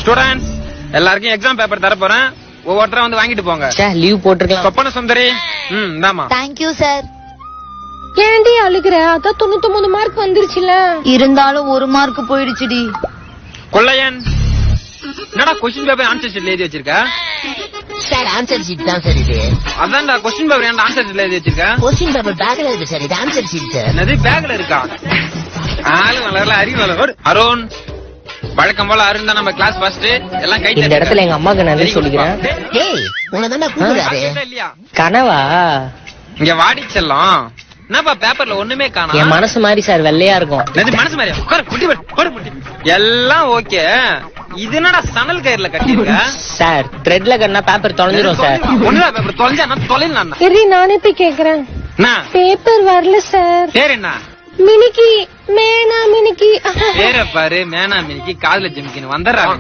Students எல்லாருக்கும் exam paper தர போறேன். ஒவ்வொருத்தரும் வந்து வாங்கிட்டு போங்க. லீவ் போட்டுருக்கலாம். சொப்பன சுந்தரி. இந்தாமா. Thank you sir. ஏன்டி அழுகுற? அதான் 99 மார்க் வந்துருச்சுல. இருந்தாலும் 1 மார்க் போயிடுச்சுடி. கொள்ளையன் என்னடா கொஸ்டின் பேப்பர் ஆன்சர் ஷீட்ல எழுதி வச்சிருக்க? சார் ஆன்சர் ஷீட் தான் சார் இது. அதான்டா கொஸ்டின் பேப்பர் ஏன்டா ஆன்சர் ஷீட்ல எழுதி வச்சிருக்க? கொஸ்டின் பேப்பர் பேக்ல இருக்கு சார். இது ஆன்சர் ஷீட் சார். என்னது பேக்ல இருக்கா? ஆளு வளரல அறிவு வளர. அருண் வழக்கம் போல அருண் தான் நம்ம கிளாஸ் ஃபர்ஸ்ட். எல்லாம் கை இந்த இடத்துல எங்க அம்மாக்கு நன்றி சொல்லிக்கிறேன். ஏய் உன்னை தானே கூப்பிடுறாரு. இல்லையா? கனவா? இங்க வாடி செல்லம். என்னப்பா பேப்பர்ல ஒண்ணுமே காணோம். என் மனசு மாதிரி சார் வெள்ளையா இருக்கும். இது மனசு மாதிரியா? உட்காரு, முட்டி போடு, போடு முட்டி. எல்லாம் ஓகே. இது என்னடா சணல் கயிறுல கட்டிருக்க? சார் த்ரெட்ல கட்டினா பேப்பர் தொலைஞ்சிரும் சார். ஒண்ணுதான் பேப்பர் தொலைஞ்சா நான் தொலைலாம். சரி நானே போய் கேக்குறேன். பேப்பர் வரல சார். பேர் என்ன? மினிக்கி. மேனா மினிக்கி. பேரை பாரு, மேனா மினிக்கி, காதுல ஜிமிக்கின்னு வந்துடுறாங்க.